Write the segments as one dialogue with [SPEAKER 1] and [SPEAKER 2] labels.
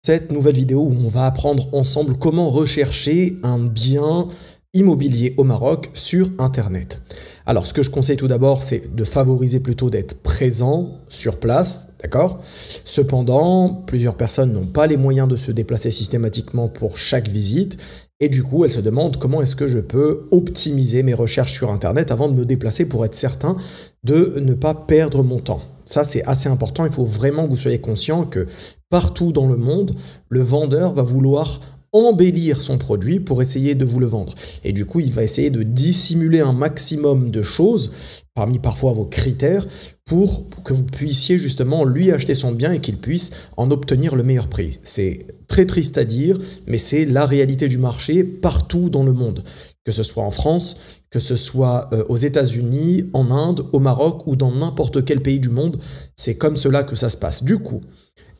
[SPEAKER 1] Cette nouvelle vidéo où on va apprendre ensemble comment rechercher un bien immobilier au Maroc sur Internet. Alors, ce que je conseille tout d'abord, c'est de favoriser plutôt d'être présent sur place, d'accord? Cependant, plusieurs personnes n'ont pas les moyens de se déplacer systématiquement pour chaque visite et du coup, elles se demandent comment est-ce que je peux optimiser mes recherches sur Internet avant de me déplacer pour être certain de ne pas perdre mon temps. Ça, c'est assez important. Il faut vraiment que vous soyez conscient que partout dans le monde, le vendeur va vouloir embellir son produit pour essayer de vous le vendre. Et du coup, il va essayer de dissimuler un maximum de choses, parmi parfois vos critères, pour que vous puissiez justement lui acheter son bien et qu'il puisse en obtenir le meilleur prix. C'est très triste à dire, mais c'est la réalité du marché partout dans le monde. Que ce soit en France, que ce soit aux États-Unis, en Inde, au Maroc ou dans n'importe quel pays du monde, c'est comme cela que ça se passe. Du coup,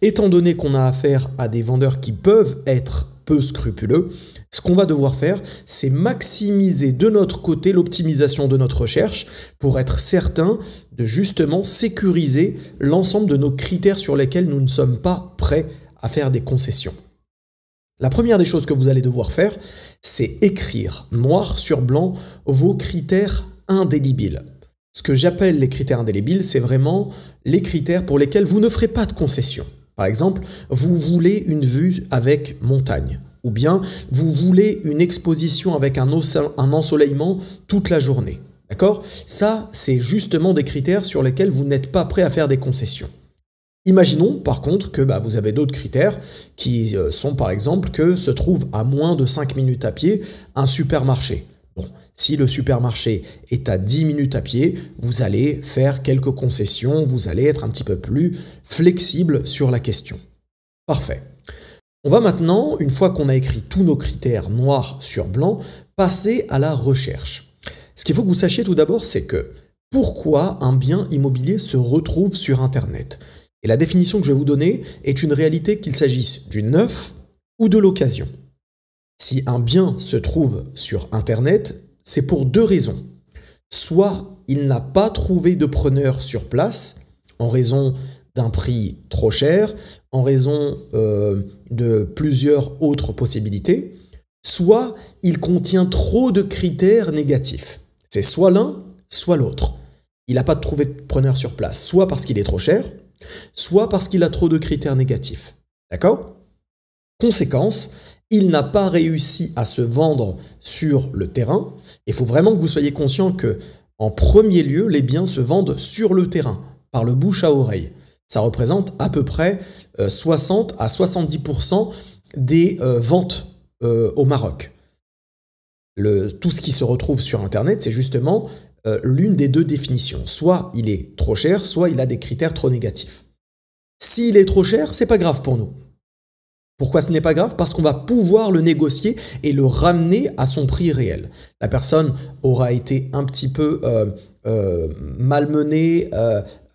[SPEAKER 1] étant donné qu'on a affaire à des vendeurs qui peuvent être peu scrupuleux, ce qu'on va devoir faire, c'est maximiser de notre côté l'optimisation de notre recherche pour être certain de justement sécuriser l'ensemble de nos critères sur lesquels nous ne sommes pas prêts à faire des concessions. La première des choses que vous allez devoir faire, c'est écrire noir sur blanc vos critères indélébiles. Ce que j'appelle les critères indélébiles, c'est vraiment les critères pour lesquels vous ne ferez pas de concessions. Par exemple, vous voulez une vue avec montagne, ou bien vous voulez une exposition avec un ensoleillement toute la journée. D'accord? Ça, c'est justement des critères sur lesquels vous n'êtes pas prêt à faire des concessions. Imaginons par contre que vous avez d'autres critères qui sont par exemple que se trouve à moins de 5 minutes à pied un supermarché. Bon, si le supermarché est à 10 minutes à pied, vous allez faire quelques concessions, vous allez être un petit peu plus flexible sur la question. Parfait. On va maintenant, une fois qu'on a écrit tous nos critères noir sur blanc, passer à la recherche. Ce qu'il faut que vous sachiez tout d'abord, c'est que pourquoi un bien immobilier se retrouve sur Internet? Et la définition que je vais vous donner est une réalité qu'il s'agisse du neuf ou de l'occasion. Si un bien se trouve sur Internet, c'est pour deux raisons. Soit il n'a pas trouvé de preneur sur place, en raison d'un prix trop cher, en raison de plusieurs autres possibilités, soit il contient trop de critères négatifs. C'est soit l'un, soit l'autre. Il n'a pas trouvé de preneur sur place, soit parce qu'il est trop cher, soit parce qu'il a trop de critères négatifs. D'accord? Conséquence, il n'a pas réussi à se vendre sur le terrain. Il faut vraiment que vous soyez conscient que, en premier lieu, les biens se vendent sur le terrain, par le bouche à oreille. Ça représente à peu près 60 à 70% des ventes au Maroc. Tout ce qui se retrouve sur Internet, c'est justement l'une des deux définitions. Soit il est trop cher, soit il a des critères trop négatifs. S'il est trop cher, c'est pas grave pour nous. Pourquoi ce n'est pas grave? Parce qu'on va pouvoir le négocier et le ramener à son prix réel. La personne aura été un petit peu malmenée,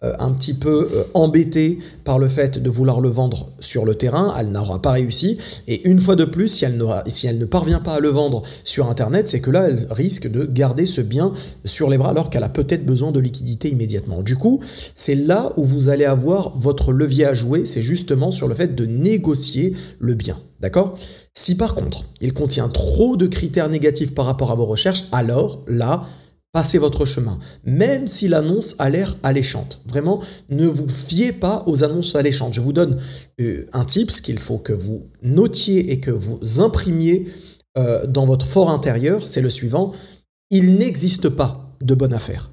[SPEAKER 1] un petit peu embêtée par le fait de vouloir le vendre sur le terrain, elle n'aura pas réussi, et une fois de plus, si elle ne parvient pas à le vendre sur Internet, c'est que là, elle risque de garder ce bien sur les bras alors qu'elle a peut-être besoin de liquidité immédiatement. Du coup, c'est là où vous allez avoir votre levier à jouer, c'est justement sur le fait de négocier le bien, d'accord? Si par contre, il contient trop de critères négatifs par rapport à vos recherches, alors là, passez votre chemin, même si l'annonce a l'air alléchante. Vraiment, ne vous fiez pas aux annonces alléchantes. Je vous donne un tips qu'il faut que vous notiez et que vous imprimiez dans votre fort intérieur, c'est le suivant. Il n'existe pas de bonne affaire.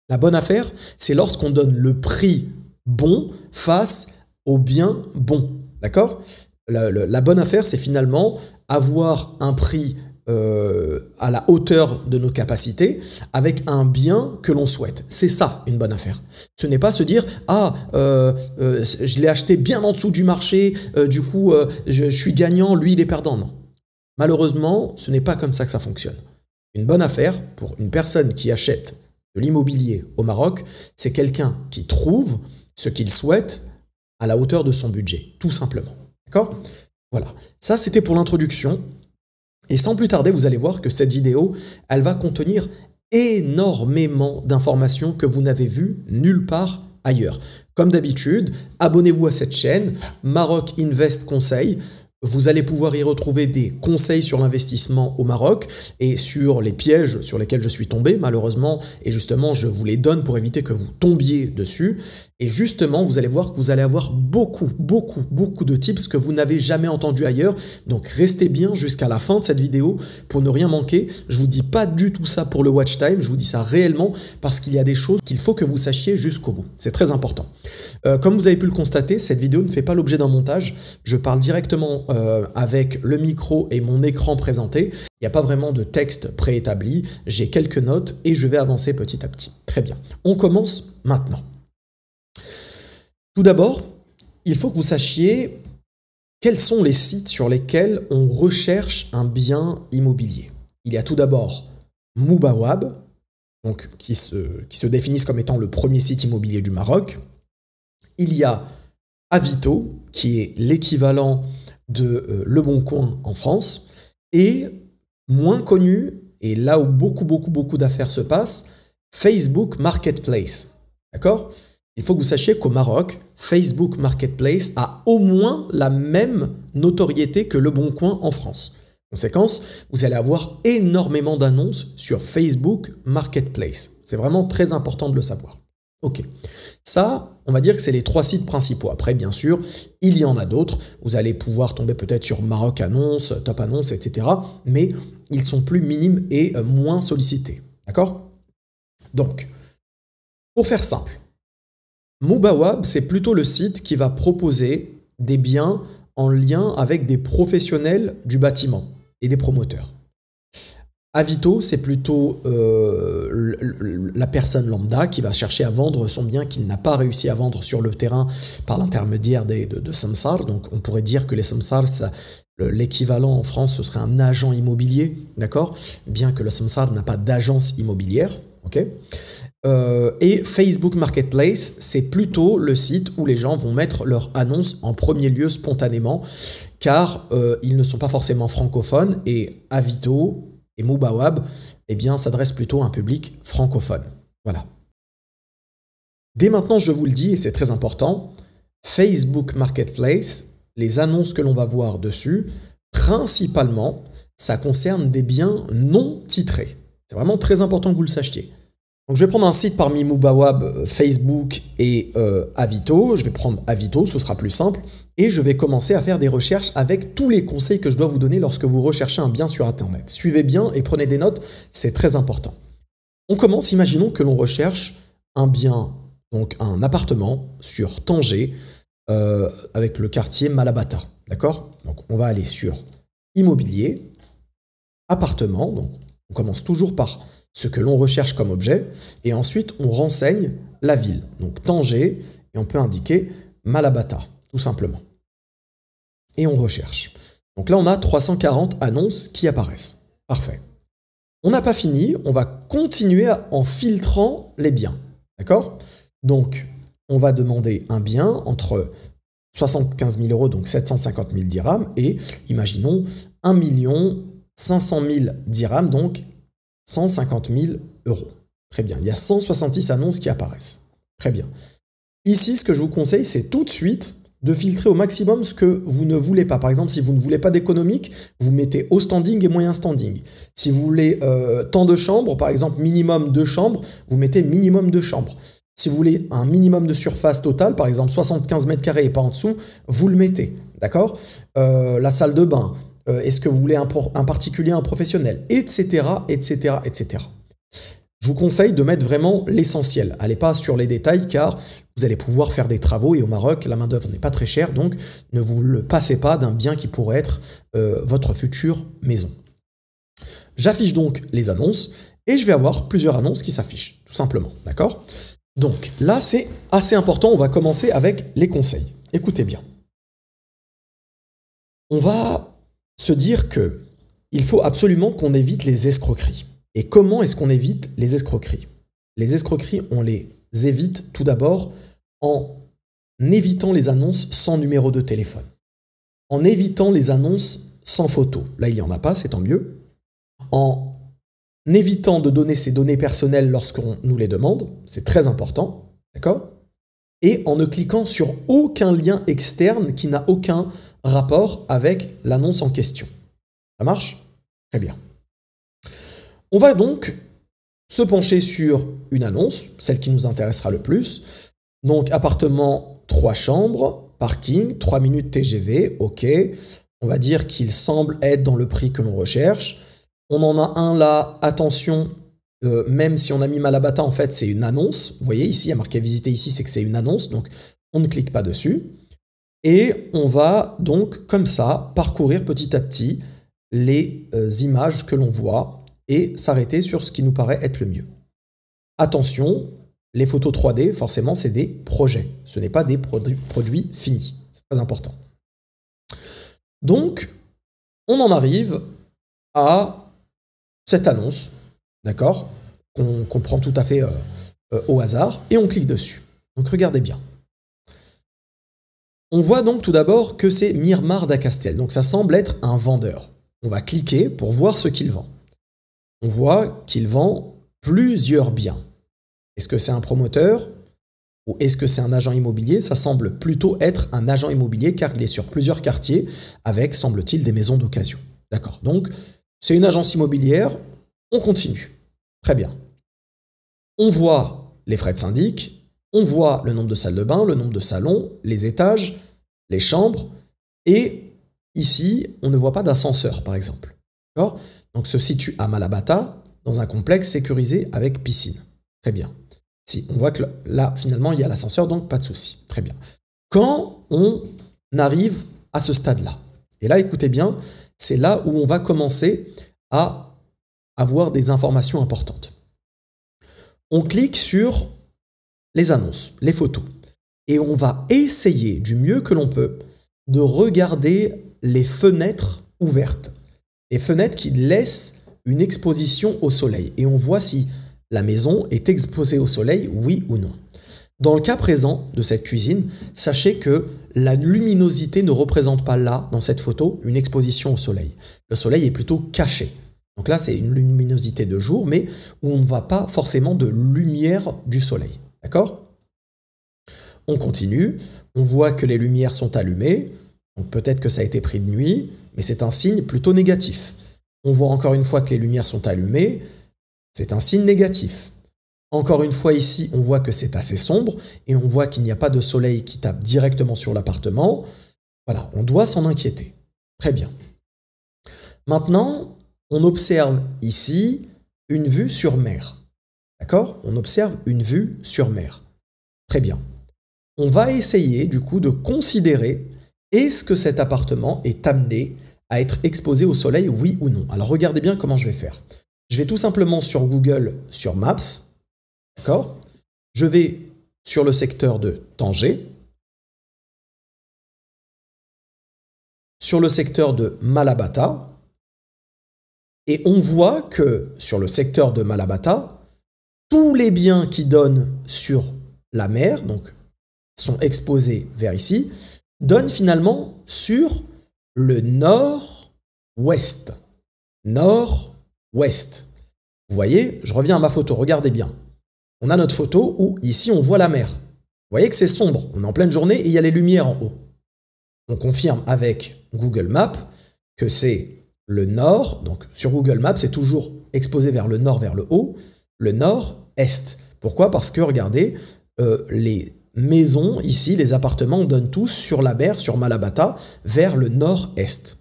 [SPEAKER 1] La bonne affaire, c'est lorsqu'on donne le prix bon face au bien bon. D'accord? La bonne affaire, c'est finalement avoir un prix à la hauteur de nos capacités avec un bien que l'on souhaite. C'est ça une bonne affaire. Ce n'est pas se dire « Ah, je l'ai acheté bien en dessous du marché, du coup je suis gagnant, lui il est perdant ». Non. Malheureusement, ce n'est pas comme ça que ça fonctionne. Une bonne affaire pour une personne qui achète de l'immobilier au Maroc, c'est quelqu'un qui trouve ce qu'il souhaite à la hauteur de son budget, tout simplement. D'accord? Voilà. Ça, c'était pour l'introduction. Et sans plus tarder, vous allez voir que cette vidéo, elle va contenir énormément d'informations que vous n'avez vues nulle part ailleurs. Comme d'habitude, abonnez-vous à cette chaîne, Maroc Invest Conseil. Vous allez pouvoir y retrouver des conseils sur l'investissement au Maroc et sur les pièges sur lesquels je suis tombé malheureusement, et justement je vous les donne pour éviter que vous tombiez dessus. Et justement, vous allez voir que vous allez avoir beaucoup de tips que vous n'avez jamais entendus ailleurs. Donc restez bien jusqu'à la fin de cette vidéo pour ne rien manquer. Je vous dis pas du tout ça pour le watch time, je vous dis ça réellement parce qu'il y a des choses qu'il faut que vous sachiez jusqu'au bout. C'est très important. Comme vous avez pu le constater, cette vidéo ne fait pas l'objet d'un montage. Je parle directement avec le micro et mon écran présenté. Il n'y a pas vraiment de texte préétabli. J'ai quelques notes et je vais avancer petit à petit. Très bien. On commence maintenant. Tout d'abord, il faut que vous sachiez quels sont les sites sur lesquels on recherche un bien immobilier. Il y a tout d'abord Mubawab, donc qui se définissent comme étant le premier site immobilier du Maroc. Il y a Avito, qui est l'équivalent de Le Bon Coin en France, et moins connu, et là où beaucoup d'affaires se passent, Facebook Marketplace. D'accord ? Il faut que vous sachiez qu'au Maroc, Facebook Marketplace a au moins la même notoriété que Le Bon Coin en France. Conséquence, vous allez avoir énormément d'annonces sur Facebook Marketplace. C'est vraiment très important de le savoir. Ok, ça, on va dire que c'est les 3 sites principaux. Après, bien sûr, il y en a d'autres. Vous allez pouvoir tomber peut-être sur Maroc Annonce, Top Annonce, etc. Mais ils sont plus minimes et moins sollicités. D'accord ? Donc, pour faire simple, Mubawab, c'est plutôt le site qui va proposer des biens en lien avec des professionnels du bâtiment et des promoteurs. Avito, c'est plutôt la personne lambda qui va chercher à vendre son bien qu'il n'a pas réussi à vendre sur le terrain par l'intermédiaire de samsar. Donc on pourrait dire que les samsars, l'équivalent en France, ce serait un agent immobilier, d'accord ? Bien que le samsar n'a pas d'agence immobilière, ok ? Et Facebook Marketplace, c'est plutôt le site où les gens vont mettre leur annonce en premier lieu spontanément, car ils ne sont pas forcément francophones, et Avito et Mubawab, eh bien, s'adressent plutôt à un public francophone. Voilà. Dès maintenant, je vous le dis, et c'est très important, Facebook Marketplace, les annonces que l'on va voir dessus, principalement, ça concerne des biens non titrés. C'est vraiment très important que vous le sachiez. Donc je vais prendre un site parmi Mubawab, Facebook et Avito. Je vais prendre Avito, ce sera plus simple. Et je vais commencer à faire des recherches avec tous les conseils que je dois vous donner lorsque vous recherchez un bien sur Internet. Suivez bien et prenez des notes, c'est très important. On commence, imaginons que l'on recherche un bien, donc un appartement sur Tanger, avec le quartier Malabata. D'accord ? Donc on va aller sur Immobilier, Appartement. Donc on commence toujours par ce que l'on recherche comme objet, et ensuite on renseigne la ville, donc Tanger, et on peut indiquer Malabata, tout simplement. Et on recherche. Donc là on a 340 annonces qui apparaissent. Parfait. On n'a pas fini, on va continuer en filtrant les biens. D'accord ? Donc on va demander un bien entre 75 000 euros, donc 750 000 dirhams, et imaginons 1 500 000 dirhams, donc 150 000 euros. Très bien, il y a 166 annonces qui apparaissent. Très bien. Ici, ce que je vous conseille, c'est tout de suite de filtrer au maximum ce que vous ne voulez pas. Par exemple, si vous ne voulez pas d'économique, vous mettez haut standing et moyen standing. Si vous voulez tant de chambres, par exemple minimum 2 chambres, vous mettez minimum 2 chambres. Si vous voulez un minimum de surface totale, par exemple 75 mètres carrés et pas en dessous, vous le mettez. D'accord ? La salle de bain. Est-ce que vous voulez un particulier, un professionnel, etc., etc., etc. Je vous conseille de mettre vraiment l'essentiel. Allez pas sur les détails car vous allez pouvoir faire des travaux et au Maroc, la main-d'œuvre n'est pas très chère, donc ne vous le passez pas d'un bien qui pourrait être votre future maison. J'affiche donc les annonces et je vais avoir plusieurs annonces qui s'affichent, tout simplement. D'accord ? Donc là, c'est assez important. On va commencer avec les conseils. Écoutez bien. On va se dire qu'il faut absolument qu'on évite les escroqueries. Et comment est-ce qu'on évite les escroqueries? Les escroqueries, on les évite tout d'abord en évitant les annonces sans numéro de téléphone, en évitant les annonces sans photo. Là, il n'y en a pas, c'est tant mieux. En évitant de donner ses données personnelles lorsqu'on nous les demande, c'est très important, d'accord? et en ne cliquant sur aucun lien externe qui n'a aucun rapport avec l'annonce en question. Ça marche? Très bien. On va donc se pencher sur une annonce, celle qui nous intéressera le plus. Donc appartement 3 chambres, parking, 3 minutes TGV, ok. On va dire qu'il semble être dans le prix que l'on recherche. On en a un là, attention, même si on a mis Malabata, en fait, c'est une annonce. Vous voyez ici, il y a marqué visiter ici, c'est que c'est une annonce, donc on ne clique pas dessus. Et on va donc, comme ça, parcourir petit à petit les images que l'on voit et s'arrêter sur ce qui nous paraît être le mieux. Attention, les photos 3D, forcément, c'est des projets. Ce n'est pas des produits finis. C'est très important. Donc, on en arrive à cette annonce, d'accord, qu'on prend tout à fait au hasard, et on clique dessus. Donc, regardez bien. On voit donc tout d'abord que c'est Mirmar da Castel, donc ça semble être un vendeur. On va cliquer pour voir ce qu'il vend. On voit qu'il vend plusieurs biens. Est-ce que c'est un promoteur ou est-ce que c'est un agent immobilier? Ça semble plutôt être un agent immobilier car il est sur plusieurs quartiers avec, semble-t-il, des maisons d'occasion. D'accord, donc c'est une agence immobilière, on continue. Très bien. On voit les frais de syndic, on voit le nombre de salles de bain, le nombre de salons, les étages, les chambres, et ici, on ne voit pas d'ascenseur, par exemple. D'accord? Donc, se situe à Malabata, dans un complexe sécurisé avec piscine. Très bien. Si, on voit que là, finalement, il y a l'ascenseur, donc pas de souci. Très bien. Quand on arrive à ce stade-là, et là, écoutez bien, c'est là où on va commencer à avoir des informations importantes. On clique sur les annonces, les photos, et on va essayer du mieux que l'on peut de regarder les fenêtres ouvertes, les fenêtres qui laissent une exposition au soleil, et on voit si la maison est exposée au soleil, oui ou non. Dans le cas présent de cette cuisine, sachez que la luminosité ne représente pas là, dans cette photo, une exposition au soleil. Le soleil est plutôt caché. Donc là, c'est une luminosité de jour, mais où on ne voit pas forcément de lumière du soleil. D'accord? On continue, on voit que les lumières sont allumées, donc peut-être que ça a été pris de nuit, mais c'est un signe plutôt négatif. On voit encore une fois que les lumières sont allumées, c'est un signe négatif. Encore une fois ici, on voit que c'est assez sombre, et on voit qu'il n'y a pas de soleil qui tape directement sur l'appartement. Voilà, on doit s'en inquiéter. Très bien. Maintenant, on observe ici une vue sur mer. D'accord? On observe une vue sur mer. Très bien. On va essayer du coup de considérer est-ce que cet appartement est amené à être exposé au soleil, oui ou non. Alors regardez bien comment je vais faire. Je vais tout simplement sur Google, sur Maps. D'accord? Je vais sur le secteur de Tanger, sur le secteur de Malabata, et on voit que sur le secteur de Malabata, tous les biens qui donnent sur la mer, donc sont exposés vers ici, donnent finalement sur le nord-ouest. Nord-ouest. Vous voyez, je reviens à ma photo, regardez bien. On a notre photo où ici on voit la mer. Vous voyez que c'est sombre, on est en pleine journée et il y a les lumières en haut. On confirme avec Google Maps que c'est le nord, donc sur Google Maps, c'est toujours exposé vers le nord, vers le haut, le nord-est. Pourquoi? Parce que, regardez, les maisons, ici, les appartements, donnent tous sur la mer, sur Malabata, vers le nord-est.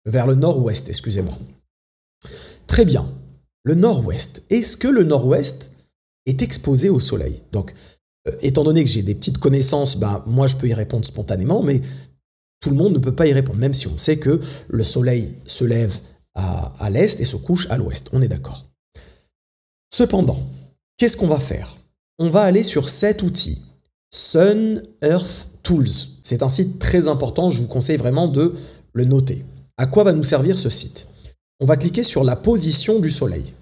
[SPEAKER 1] Vers le nord-ouest, excusez-moi. Très bien. Le nord-ouest. Est-ce que le nord-ouest est exposé au soleil? Donc, étant donné que j'ai des petites connaissances, moi, je peux y répondre spontanément, mais tout le monde ne peut pas y répondre, même si on sait que le soleil se lève à l'est et se couche à l'ouest. On est d'accord. Cependant, qu'est-ce qu'on va faire? On va aller sur cet outil, Sun Earth Tools. C'est un site très important, je vous conseille vraiment de le noter. À quoi va nous servir ce site? On va cliquer sur la position du soleil.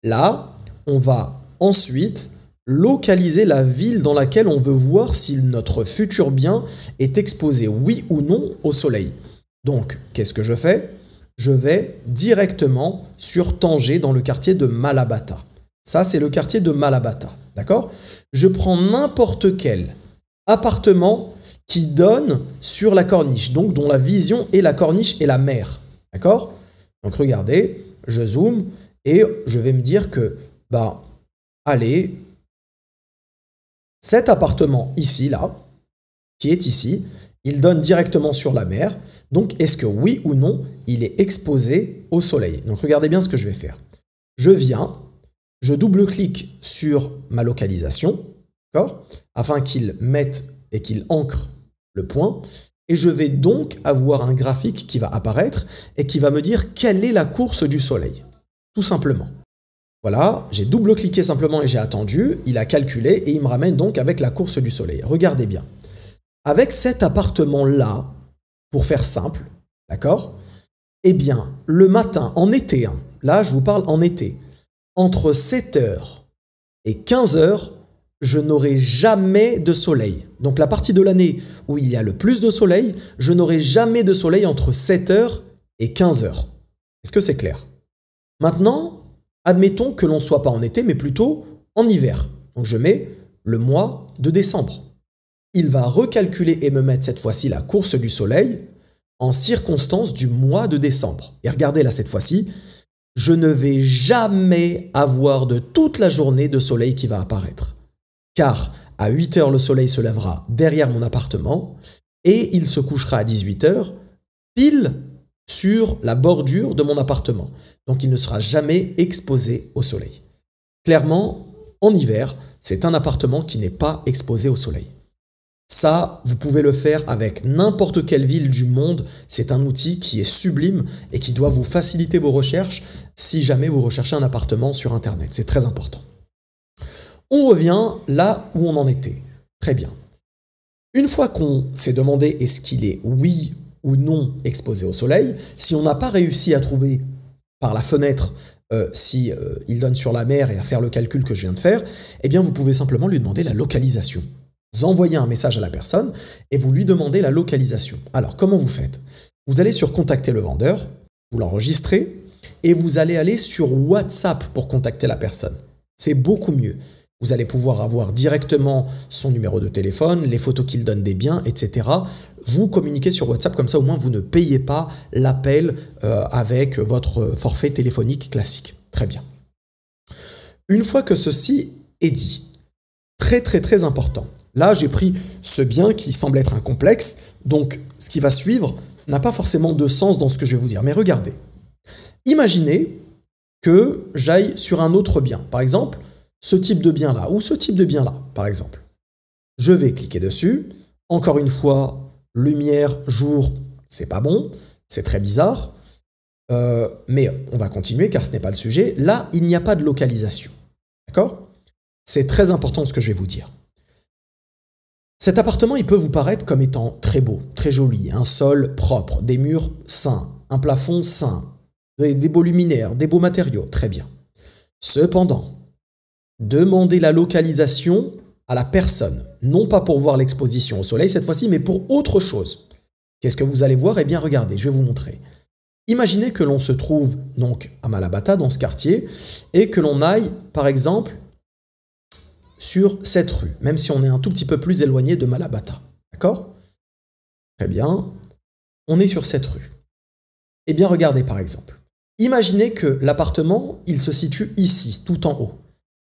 [SPEAKER 1] Là, on va ensuite localiser la ville dans laquelle on veut voir si notre futur bien est exposé, oui ou non, au soleil. Donc, qu'est-ce que je fais? Je vais directement sur Tanger, dans le quartier de Malabata. Ça, c'est le quartier de Malabata, d'accord? Je prends n'importe quel appartement qui donne sur la corniche, donc dont la vision est la corniche et la mer. D'accord? Donc regardez, je zoome et je vais me dire que, bah, allez, cet appartement ici, là, qui est ici, il donne directement sur la mer. Donc, est-ce que oui ou non, il est exposé au soleil? Donc, regardez bien ce que je vais faire. Je viens, je double-clique sur ma localisation, d'accord, afin qu'il mette et qu'il ancre le point. Et je vais donc avoir un graphique qui va apparaître et qui va me dire quelle est la course du soleil, tout simplement. Voilà, j'ai double-cliqué simplement et j'ai attendu, il a calculé et il me ramène donc avec la course du soleil. Regardez bien. Avec cet appartement-là, pour faire simple, d'accord? Eh bien, le matin, en été, hein, là je vous parle en été, entre 7 heures et 15 heures, je n'aurai jamais de soleil. Donc la partie de l'année où il y a le plus de soleil, je n'aurai jamais de soleil entre 7 heures et 15 heures. Est-ce que c'est clair? Maintenant, admettons que l'on ne soit pas en été, mais plutôt en hiver. Donc je mets le mois de décembre. Il va recalculer et me mettre cette fois-ci la course du soleil en circonstance du mois de décembre. Et regardez là cette fois-ci, je ne vais jamais avoir de toute la journée de soleil qui va apparaître. Car à 8 heures, le soleil se lèvera derrière mon appartement et il se couchera à 18 heures, pile sur la bordure de mon appartement. Donc il ne sera jamais exposé au soleil. Clairement, en hiver, c'est un appartement qui n'est pas exposé au soleil. Ça, vous pouvez le faire avec n'importe quelle ville du monde. C'est un outil qui est sublime et qui doit vous faciliter vos recherches si jamais vous recherchez un appartement sur Internet. C'est très important. On revient là où on en était. Très bien. Une fois qu'on s'est demandé est-ce qu'il est oui ou non exposé au soleil, si on n'a pas réussi à trouver par la fenêtre si il donne sur la mer et à faire le calcul que je viens de faire, eh bien vous pouvez simplement lui demander la localisation. Vous envoyez un message à la personne et vous lui demandez la localisation. Alors, comment vous faites? Vous allez sur contacter le vendeur, vous l'enregistrez et vous allez aller sur WhatsApp pour contacter la personne. C'est beaucoup mieux. Vous allez pouvoir avoir directement son numéro de téléphone, les photos qu'il donne des biens, etc. Vous communiquez sur WhatsApp, comme ça au moins vous ne payez pas l'appel avec votre forfait téléphonique classique. Très bien. Une fois que ceci est dit, très important. Là, j'ai pris ce bien qui semble être un complexe, donc ce qui va suivre n'a pas forcément de sens dans ce que je vais vous dire. Mais regardez, imaginez que j'aille sur un autre bien, par exemple, ce type de bien-là, ou ce type de bien-là, par exemple. Je vais cliquer dessus, encore une fois, lumière, jour, c'est pas bon, c'est très bizarre, mais on va continuer car ce n'est pas le sujet. Là, il n'y a pas de localisation, d'accord? C'est très important ce que je vais vous dire. Cet appartement, il peut vous paraître comme étant très beau, très joli, un sol propre, des murs sains, un plafond sain, des beaux luminaires, des beaux matériaux, très bien. Cependant, demandez la localisation à la personne, non pas pour voir l'exposition au soleil cette fois-ci, mais pour autre chose. Qu'est-ce que vous allez voir? Eh bien, regardez, je vais vous montrer. Imaginez que l'on se trouve donc à Malabata, dans ce quartier, et que l'on aille, par exemple, sur cette rue, même si on est un tout petit peu plus éloigné de Malabata. D'accord? Très bien. On est sur cette rue. Eh bien, regardez par exemple. Imaginez que l'appartement, il se situe ici, tout en haut.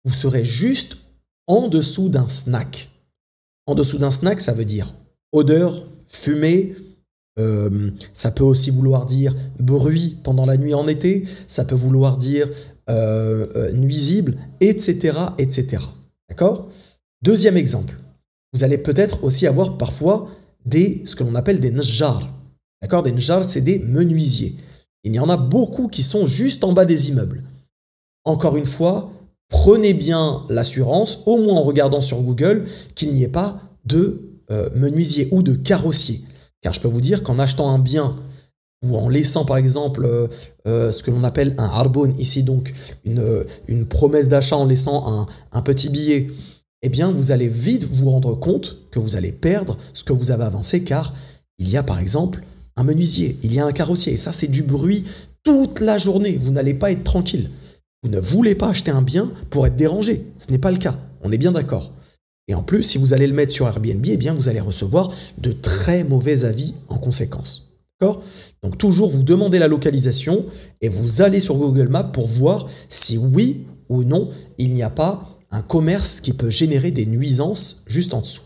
[SPEAKER 1] Vous serez juste en dessous d'un snack. En dessous d'un snack, ça veut dire odeur, fumée, ça peut aussi vouloir dire bruit pendant la nuit en été, ça peut vouloir dire nuisible, etc., etc. D'accord? Deuxième exemple, vous allez peut-être aussi avoir parfois ce que l'on appelle des njars. D'accord? Des njars, c'est des menuisiers. Il y en a beaucoup qui sont juste en bas des immeubles. Encore une fois, prenez bien l'assurance, au moins en regardant sur Google, qu'il n'y ait pas de menuisier ou de carrossier. Car je peux vous dire qu'en achetant un bien ou en laissant par exemple ce que l'on appelle un arbon, ici donc une promesse d'achat en laissant un petit billet, eh bien vous allez vite vous rendre compte que vous allez perdre ce que vous avez avancé car il y a par exemple un menuisier, il y a un carrossier et ça c'est du bruit toute la journée, vous n'allez pas être tranquille. Vous ne voulez pas acheter un bien pour être dérangé, ce n'est pas le cas, on est bien d'accord. Et en plus, si vous allez le mettre sur Airbnb, eh bien, vous allez recevoir de très mauvais avis en conséquence. D'accord? Donc toujours vous demandez la localisation et vous allez sur Google Maps pour voir si oui ou non, il n'y a pas un commerce qui peut générer des nuisances juste en dessous.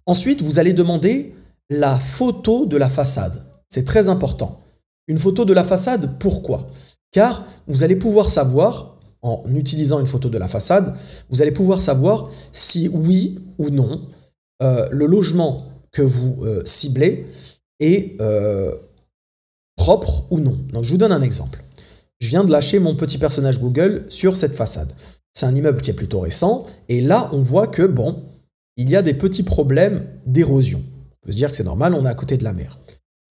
[SPEAKER 1] Ensuite, vous allez demander la photo de la façade. C'est très important. Une photo de la façade, pourquoi? Car vous allez pouvoir savoir, en utilisant une photo de la façade, vous allez pouvoir savoir si oui ou non, le logement que vous ciblez est propre ou non. Donc je vous donne un exemple. Je viens de lâcher mon petit personnage Google sur cette façade. C'est un immeuble qui est plutôt récent et là on voit que bon, il y a des petits problèmes d'érosion. On peut se dire que c'est normal, on est à côté de la mer.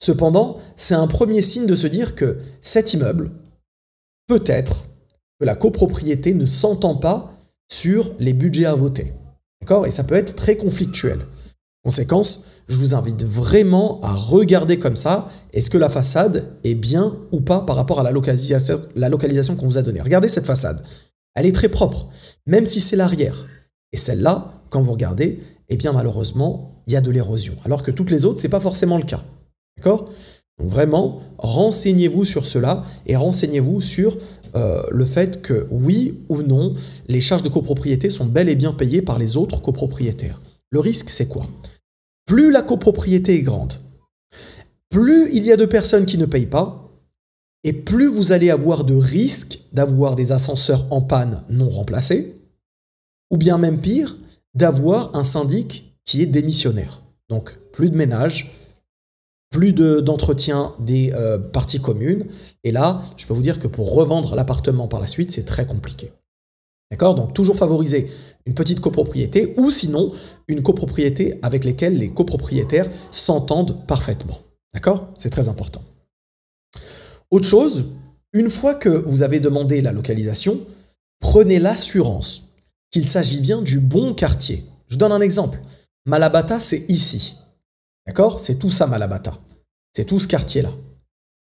[SPEAKER 1] Cependant, c'est un premier signe de se dire que cet immeuble, peut-être que la copropriété ne s'entend pas sur les budgets à voter. D'accord? Et ça peut être très conflictuel. Conséquence, je vous invite vraiment à regarder comme ça, est-ce que la façade est bien ou pas par rapport à la localisation qu'on vous a donnée. Regardez cette façade, elle est très propre, même si c'est l'arrière. Et celle-là, quand vous regardez, eh bien malheureusement, il y a de l'érosion. Alors que toutes les autres, ce n'est pas forcément le cas. D'accord? Donc vraiment, renseignez-vous sur cela et renseignez-vous sur le fait que oui ou non, les charges de copropriété sont bel et bien payées par les autres copropriétaires. Le risque, c'est quoi? Plus la copropriété est grande, plus il y a de personnes qui ne payent pas, et plus vous allez avoir de risques d'avoir des ascenseurs en panne non remplacés, ou bien même pire, d'avoir un syndic qui est démissionnaire. Donc plus de ménage, plus d'entretien des parties communes, et là, je peux vous dire que pour revendre l'appartement par la suite, c'est très compliqué. D'accord? Donc toujours favoriser une petite copropriété ou sinon une copropriété avec laquelle les copropriétaires s'entendent parfaitement. D'accord? C'est très important. Autre chose, une fois que vous avez demandé la localisation, prenez l'assurance qu'il s'agit bien du bon quartier. Je vous donne un exemple. Malabata, c'est ici. D'accord? C'est tout ça, Malabata. C'est tout ce quartier-là.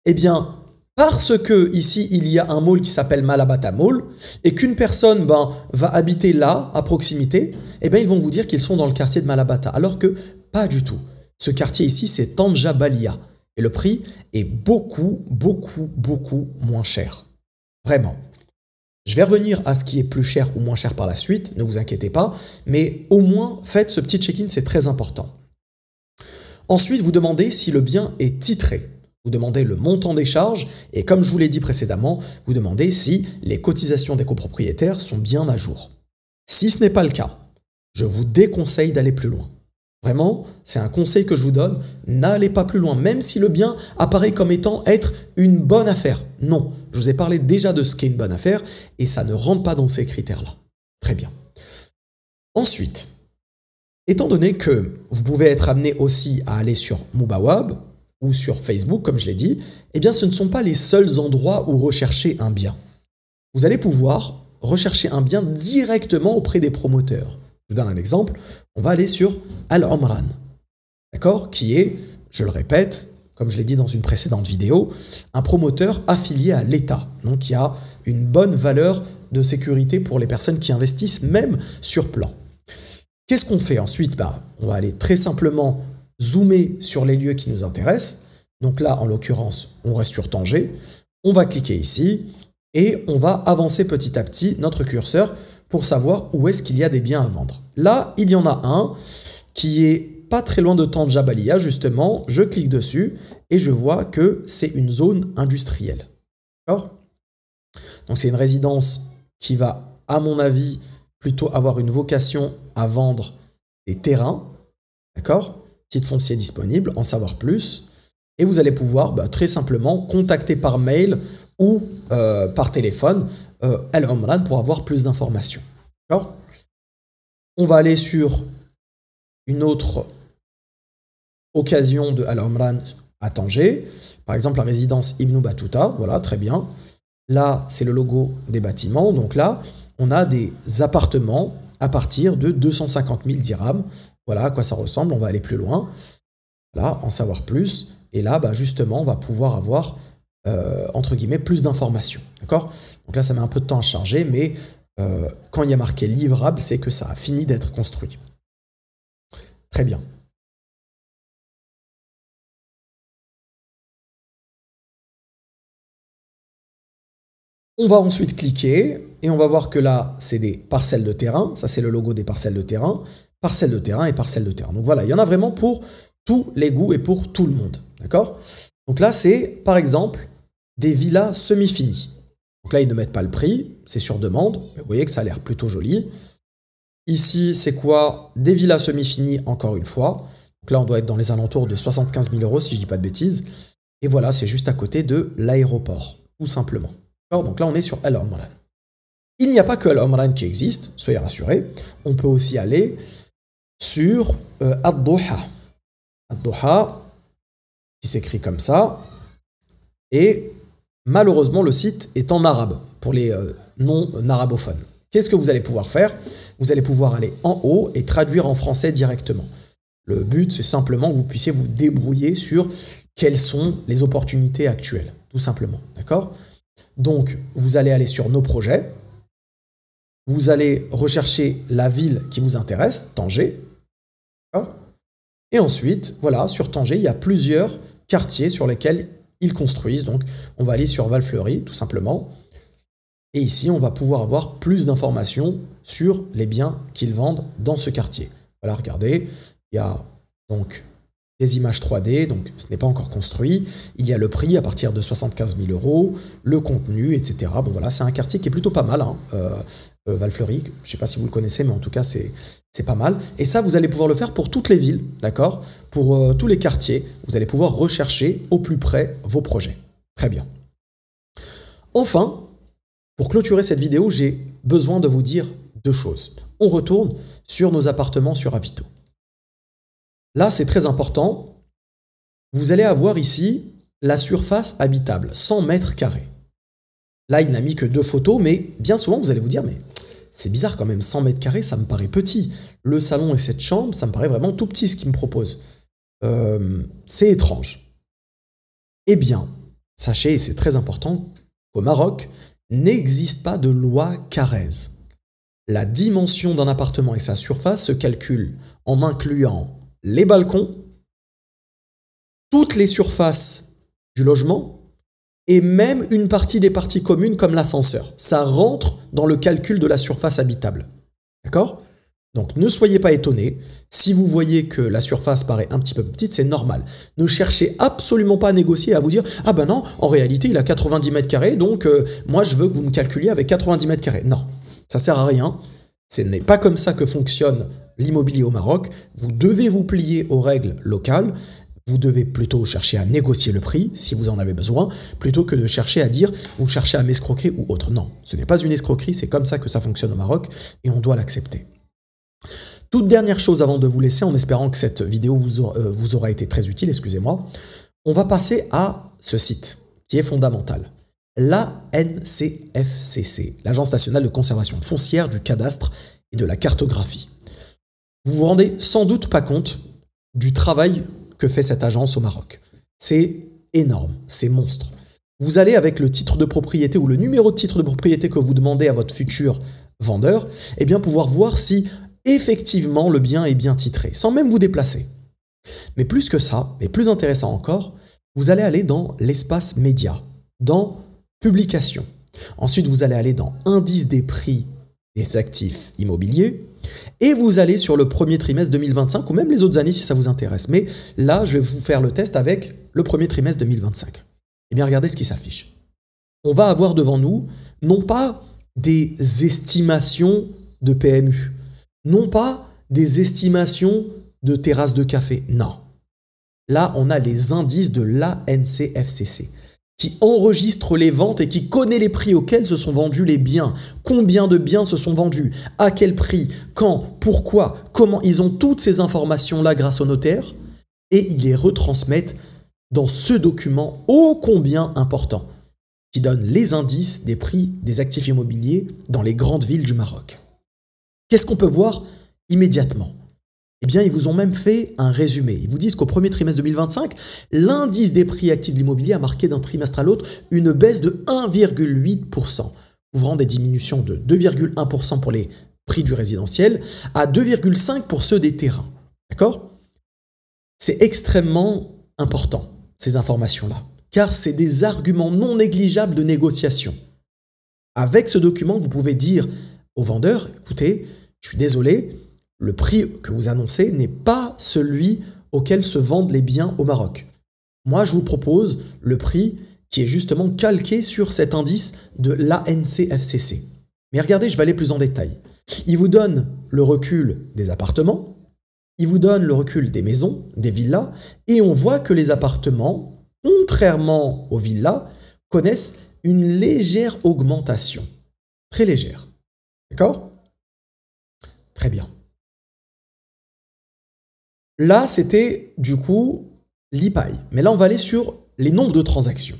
[SPEAKER 1] Eh bien, parce que ici, il y a un mall qui s'appelle Malabata Mall et qu'une personne va habiter là, à proximité, eh bien, ils vont vous dire qu'ils sont dans le quartier de Malabata, alors que pas du tout. Ce quartier ici, c'est Tanja Balia et le prix est beaucoup, beaucoup, beaucoup moins cher. Vraiment. Je vais revenir à ce qui est plus cher ou moins cher par la suite, ne vous inquiétez pas, mais au moins, faites ce petit check-in, c'est très important. Ensuite, vous demandez si le bien est titré. Vous demandez le montant des charges et comme je vous l'ai dit précédemment, vous demandez si les cotisations des copropriétaires sont bien à jour. Si ce n'est pas le cas, je vous déconseille d'aller plus loin. Vraiment, c'est un conseil que je vous donne, n'allez pas plus loin, même si le bien apparaît comme étant être une bonne affaire. Non, je vous ai parlé déjà de ce qu'est une bonne affaire et ça ne rentre pas dans ces critères-là. Très bien. Ensuite, étant donné que vous pouvez être amené aussi à aller sur Mubawab ou sur Facebook, comme je l'ai dit, eh bien ce ne sont pas les seuls endroits où rechercher un bien. Vous allez pouvoir rechercher un bien directement auprès des promoteurs. Je vous donne un exemple, on va aller sur Al-Omran, d'accord, qui est, je le répète, comme je l'ai dit dans une précédente vidéo, un promoteur affilié à l'État, donc qui a une bonne valeur de sécurité pour les personnes qui investissent, même sur plan. Qu'est-ce qu'on fait ensuite? On va aller très simplement zoomer sur les lieux qui nous intéressent. Donc là, en l'occurrence, on reste sur Tanger. On va cliquer ici et on va avancer petit à petit notre curseur pour savoir où est-ce qu'il y a des biens à vendre. Là, il y en a un qui est pas très loin de Tanja Balia, justement. Je clique dessus et je vois que c'est une zone industrielle. D'accord? Donc c'est une résidence qui va, à mon avis, plutôt avoir une vocation à vendre des terrains. D'accord? Titre foncier disponible, en savoir plus. Et vous allez pouvoir très simplement contacter par mail ou par téléphone Al-Omran pour avoir plus d'informations. D'accord? On va aller sur une autre occasion de Al-Omran à Tanger. Par exemple, la résidence Ibn Battuta. Voilà, très bien. Là, c'est le logo des bâtiments. Donc là, on a des appartements à partir de 250 000 dirhams. Voilà à quoi ça ressemble, on va aller plus loin. Là, en savoir plus. Et là, justement, on va pouvoir avoir, entre guillemets, plus d'informations. D'accord? Donc là, ça met un peu de temps à charger, mais quand il y a marqué livrable, c'est que ça a fini d'être construit. Très bien. On va ensuite cliquer et on va voir que là, c'est des parcelles de terrain. Ça, c'est le logo des parcelles de terrain. Parcelles de terrain et parcelles de terrain. Donc voilà, il y en a vraiment pour tous les goûts et pour tout le monde. D'accord? Donc là, c'est par exemple des villas semi-finies. Donc là, ils ne mettent pas le prix, c'est sur demande. Mais vous voyez que ça a l'air plutôt joli. Ici, c'est quoi? Des villas semi-finies, encore une fois. Donc là, on doit être dans les alentours de 75 000 € si je ne dis pas de bêtises. Et voilà, c'est juste à côté de l'aéroport, tout simplement. Donc là, on est sur Al Omran. Il n'y a pas que Al Omran qui existe, soyez rassurés. On peut aussi aller sur Ad-Doha. Ad-Doha, qui s'écrit comme ça. Et malheureusement, le site est en arabe, pour les non-arabophones. Qu'est-ce que vous allez pouvoir faire? Vous allez pouvoir aller en haut et traduire en français directement. Le but, c'est simplement que vous puissiez vous débrouiller sur quelles sont les opportunités actuelles, tout simplement. D'accord? Donc, vous allez aller sur nos projets. Vous allez rechercher la ville qui vous intéresse, Tanger. Et ensuite, voilà, sur Tanger, il y a plusieurs quartiers sur lesquels ils construisent. Donc, on va aller sur Val-Fleury, tout simplement. Et ici, on va pouvoir avoir plus d'informations sur les biens qu'ils vendent dans ce quartier. Voilà, regardez, il y a donc des images 3D, donc ce n'est pas encore construit. Il y a le prix à partir de 75 000 €, le contenu, etc. Bon voilà, c'est un quartier qui est plutôt pas mal, hein, Val-Fleury. Je ne sais pas si vous le connaissez, mais en tout cas, c'est pas mal. Et ça, vous allez pouvoir le faire pour toutes les villes, d'accord? Pour tous les quartiers, vous allez pouvoir rechercher au plus près vos projets. Très bien. Enfin, pour clôturer cette vidéo, j'ai besoin de vous dire deux choses. On retourne sur nos appartements sur Avito. Là, c'est très important. Vous allez avoir ici la surface habitable, 100 mètres carrés. Là, il n'a mis que 2 photos, mais bien souvent, vous allez vous dire, mais c'est bizarre quand même, 100 mètres carrés, ça me paraît petit. Le salon et cette chambre, ça me paraît vraiment tout petit ce qu'il me propose. C'est étrange. Eh bien, sachez, et c'est très important, qu'au Maroc, n'existe pas de loi Carrez. La dimension d'un appartement et sa surface se calculent en incluant les balcons, toutes les surfaces du logement et même une partie des parties communes comme l'ascenseur. Ça rentre dans le calcul de la surface habitable. D'accord? Donc ne soyez pas étonnés. Si vous voyez que la surface paraît un petit peu petite, c'est normal. Ne cherchez absolument pas à négocier, à vous dire « Ah ben non, en réalité, il a 90 mètres carrés, donc moi je veux que vous me calculiez avec 90 mètres carrés. » Non, ça sert à rien. Ce n'est pas comme ça que fonctionne l'immobilier au Maroc. Vous devez vous plier aux règles locales. Vous devez plutôt chercher à négocier le prix, si vous en avez besoin, plutôt que de chercher à dire « vous cherchez à m'escroquer » ou autre. Non, ce n'est pas une escroquerie, c'est comme ça que ça fonctionne au Maroc et on doit l'accepter. Toute dernière chose avant de vous laisser, en espérant que cette vidéo vous aura été très utile, excusez-moi, on va passer à ce site qui est fondamental. L'ANCFCC, l'Agence nationale de conservation foncière, du cadastre et de la cartographie. Vous vous rendez sans doute pas compte du travail que fait cette agence au Maroc. C'est énorme, c'est monstre. Vous allez avec le titre de propriété ou le numéro de titre de propriété que vous demandez à votre futur vendeur, eh bien pouvoir voir si effectivement le bien est bien titré, sans même vous déplacer. Mais plus que ça, et plus intéressant encore, vous allez aller dans l'espace média, dans publication. Ensuite, vous allez aller dans indice des prix des actifs immobiliers, et vous allez sur le premier trimestre 2025, ou même les autres années si ça vous intéresse. Mais là, je vais vous faire le test avec le premier trimestre 2025. Eh bien, regardez ce qui s'affiche. On va avoir devant nous, non pas des estimations de PMU, non pas des estimations de terrasses de café, non. Là, on a les indices de l'ANCFCC qui enregistre les ventes et qui connaît les prix auxquels se sont vendus les biens. Combien de biens se sont vendus, à quel prix, quand, pourquoi, comment. Ils ont toutes ces informations-là grâce au notaire et ils les retransmettent dans ce document ô combien important qui donne les indices des prix des actifs immobiliers dans les grandes villes du Maroc. Qu'est-ce qu'on peut voir immédiatement? Eh bien, ils vous ont même fait un résumé. Ils vous disent qu'au premier trimestre 2025, l'indice des prix actifs de l'immobilier a marqué d'un trimestre à l'autre une baisse de 1,8%. couvrant des diminutions de 2,1% pour les prix du résidentiel à 2,5% pour ceux des terrains. D'accord? C'est extrêmement important, ces informations-là, car c'est des arguments non négligeables de négociation. Avec ce document, vous pouvez dire au vendeur, écoutez, je suis désolé, le prix que vous annoncez n'est pas celui auquel se vendent les biens au Maroc. Moi, je vous propose le prix qui est justement calqué sur cet indice de l'ANCFCC. Mais regardez, je vais aller plus en détail. Il vous donne le recul des appartements, il vous donne le recul des maisons, des villas, et on voit que les appartements, contrairement aux villas, connaissent une légère augmentation. Très légère. D'accord? Très bien. Là, c'était du coup l'IPAI. Mais là, on va aller sur les nombres de transactions.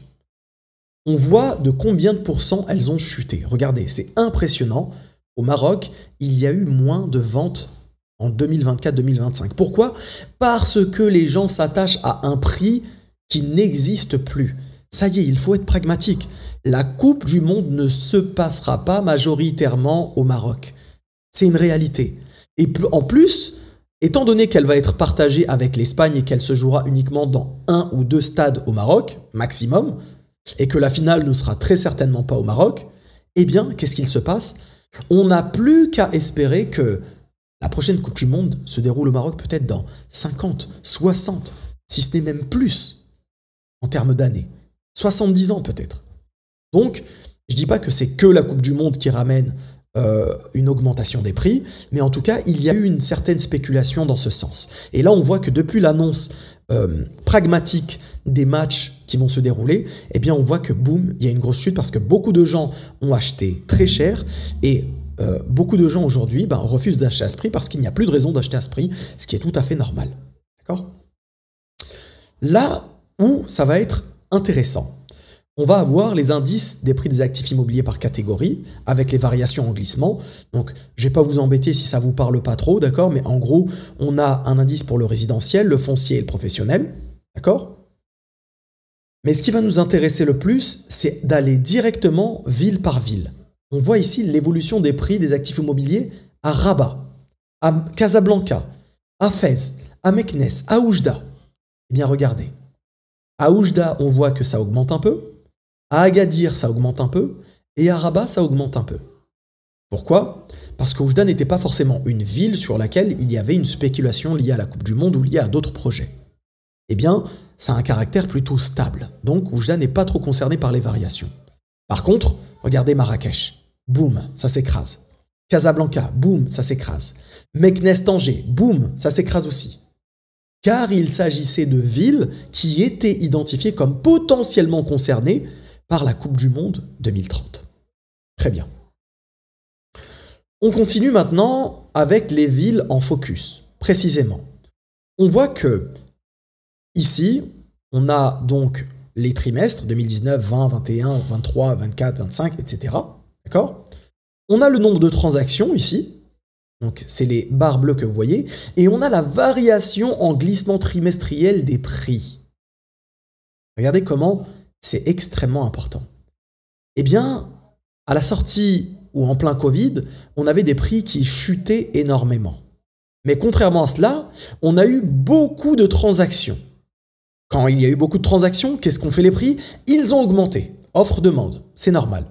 [SPEAKER 1] On voit de combien de pourcents elles ont chuté. Regardez, c'est impressionnant. Au Maroc, il y a eu moins de ventes en 2024-2025. Pourquoi? Parce que les gens s'attachent à un prix qui n'existe plus. Ça y est, il faut être pragmatique. La Coupe du Monde ne se passera pas majoritairement au Maroc. C'est une réalité. Et en plus, étant donné qu'elle va être partagée avec l'Espagne et qu'elle se jouera uniquement dans 1 ou 2 stades au Maroc, maximum, et que la finale ne sera très certainement pas au Maroc, eh bien, qu'est-ce qu'il se passe? On n'a plus qu'à espérer que la prochaine Coupe du Monde se déroule au Maroc peut-être dans 50, 60, si ce n'est même plus, en termes d'années. 70 ans peut-être. Donc, je ne dis pas que c'est que la Coupe du Monde qui ramène une augmentation des prix, mais en tout cas, il y a eu une certaine spéculation dans ce sens. Et là, on voit que depuis l'annonce pragmatique des matchs qui vont se dérouler, eh bien, on voit que boum, il y a une grosse chute parce que beaucoup de gens ont acheté très cher et beaucoup de gens aujourd'hui refusent d'acheter à ce prix parce qu'il n'y a plus de raison d'acheter à ce prix, ce qui est tout à fait normal. D'accord? Là où ça va être intéressant, on va avoir les indices des prix des actifs immobiliers par catégorie avec les variations en glissement. Donc, je ne vais pas vous embêter si ça ne vous parle pas trop, d'accord? Mais en gros, on a un indice pour le résidentiel, le foncier et le professionnel, d'accord? Mais ce qui va nous intéresser le plus, c'est d'aller directement ville par ville. On voit ici l'évolution des prix des actifs immobiliers à Rabat, à Casablanca, à Fès, à Meknès, à Oujda. Eh bien, regardez. À Oujda, on voit que ça augmente un peu. À Agadir, ça augmente un peu. Et à Rabat, ça augmente un peu. Pourquoi? Parce qu'Oujda n'était pas forcément une ville sur laquelle il y avait une spéculation liée à la Coupe du Monde ou liée à d'autres projets. Eh bien, ça a un caractère plutôt stable. Donc, Oujda n'est pas trop concerné par les variations. Par contre, regardez Marrakech. Boum, ça s'écrase. Casablanca, boum, ça s'écrase. Meknès-Tanger, boum, ça s'écrase aussi. Car il s'agissait de villes qui étaient identifiées comme potentiellement concernées par la Coupe du Monde 2030. Très bien. On continue maintenant avec les villes en focus, précisément. On voit que ici, on a donc les trimestres 2019, 20, 21, 23, 24, 25, etc. D'accord? On a le nombre de transactions ici. Donc, c'est les barres bleues que vous voyez. Et on a la variation en glissement trimestriel des prix. Regardez comment c'est extrêmement important. Eh bien, à la sortie ou en plein Covid, on avait des prix qui chutaient énormément. Mais contrairement à cela, on a eu beaucoup de transactions. Quand il y a eu beaucoup de transactions, qu'est-ce qu'ont fait les prix? Ils ont augmenté. Offre-demande, c'est normal.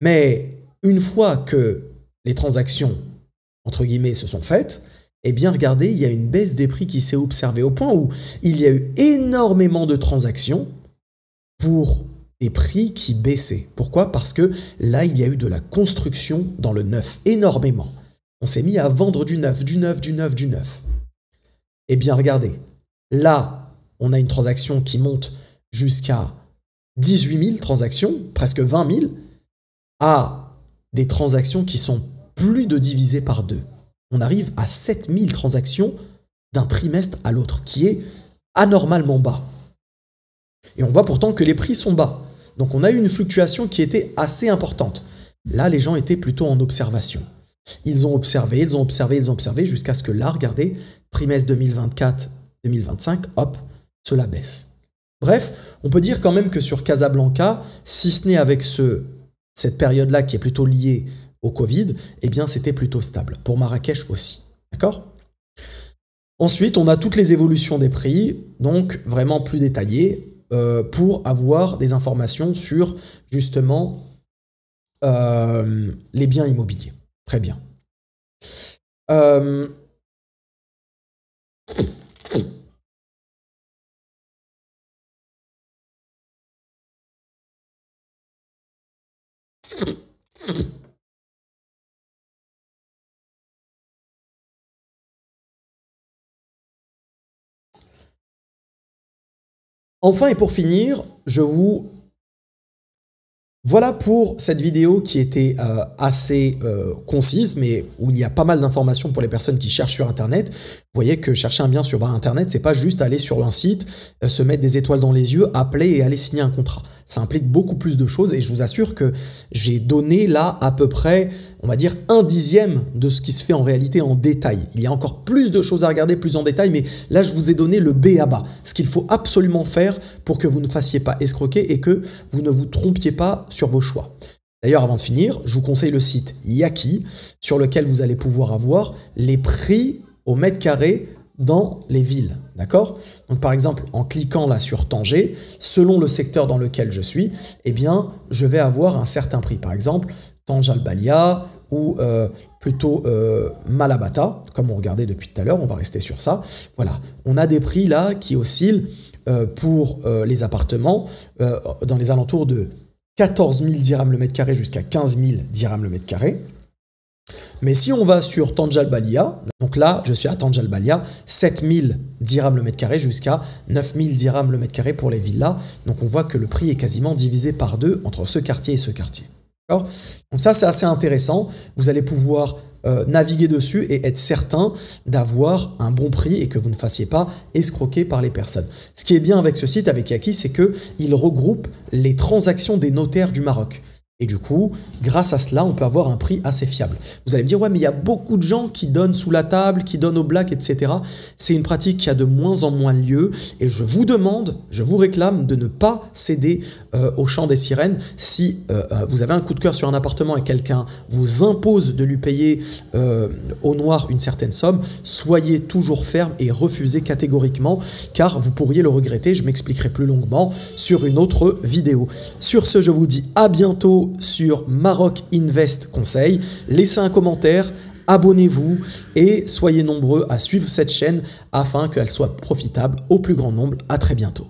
[SPEAKER 1] Mais une fois que les transactions, entre guillemets, se sont faites, eh bien, regardez, il y a une baisse des prix qui s'est observée au point où il y a eu énormément de transactions pour des prix qui baissaient. Pourquoi? Parce que là, il y a eu de la construction dans le neuf, énormément. On s'est mis à vendre du neuf, du neuf, du neuf, du neuf. Eh bien, regardez, là, on a une transaction qui monte jusqu'à 18 000 transactions, presque 20 000, à des transactions qui sont plus de divisées par deux. On arrive à 7 000 transactions d'un trimestre à l'autre, qui est anormalement bas. Et on voit pourtant que les prix sont bas. Donc on a eu une fluctuation qui était assez importante. Là, les gens étaient plutôt en observation. Ils ont observé, ils ont observé, ils ont observé, jusqu'à ce que là, regardez, trimestre 2024-2025, hop, cela baisse. Bref, on peut dire quand même que sur Casablanca, si ce n'est avec cette période-là qui est plutôt liée au Covid, eh bien c'était plutôt stable. Pour Marrakech aussi, d'accord? Ensuite, on a toutes les évolutions des prix, donc vraiment plus détaillées, pour avoir des informations sur justement les biens immobiliers. Très bien. Enfin et pour finir, voilà pour cette vidéo qui était assez concise, mais où il y a pas mal d'informations pour les personnes qui cherchent sur Internet. Vous voyez que chercher un bien sur Internet, c'est pas juste aller sur un site, se mettre des étoiles dans les yeux, appeler et aller signer un contrat. Ça implique beaucoup plus de choses et je vous assure que j'ai donné là à peu près, on va dire, 1/10 de ce qui se fait en réalité en détail. Il y a encore plus de choses à regarder plus en détail, mais là je vous ai donné le B à bas. Ce qu'il faut absolument faire pour que vous ne fassiez pas escroquer et que vous ne vous trompiez pas sur vos choix. D'ailleurs, avant de finir, je vous conseille le site Yaki, sur lequel vous allez pouvoir avoir les prix au mètre carré dans les villes, d'accord? Donc par exemple, en cliquant là sur Tanger, selon le secteur dans lequel je suis, eh bien, je vais avoir un certain prix. Par exemple, Tange Al Balia ou plutôt Malabata, comme on regardait depuis tout à l'heure, on va rester sur ça. Voilà, on a des prix là qui oscillent pour les appartements dans les alentours de 14 000 dirhams le mètre carré jusqu'à 15 000 dirhams le mètre carré. Mais si on va sur Tange Al Balia, donc là, je suis à Tange Al Balia, 7 000 dirhams le mètre carré jusqu'à 9 000 dirhams le mètre carré pour les villas. Donc on voit que le prix est quasiment divisé par 2 entre ce quartier et ce quartier. Donc ça, c'est assez intéressant. Vous allez pouvoir naviguer dessus et être certain d'avoir un bon prix et que vous ne fassiez pas escroquer par les personnes. Ce qui est bien avec ce site, avec Yaki, c'est qu'il regroupe les transactions des notaires du Maroc. Et du coup, grâce à cela, on peut avoir un prix assez fiable. Vous allez me dire, ouais, mais il y a beaucoup de gens qui donnent sous la table, qui donnent au black, etc. C'est une pratique qui a de moins en moins lieu. Et je vous demande, je vous réclame de ne pas céder au chant des sirènes. Si vous avez un coup de cœur sur un appartement et quelqu'un vous impose de lui payer au noir une certaine somme, soyez toujours ferme et refusez catégoriquement, car vous pourriez le regretter. Je m'expliquerai plus longuement sur une autre vidéo. Sur ce, je vous dis à bientôt sur Maroc Invest Conseil. Laissez un commentaire, abonnez-vous et soyez nombreux à suivre cette chaîne afin qu'elle soit profitable au plus grand nombre. À très bientôt.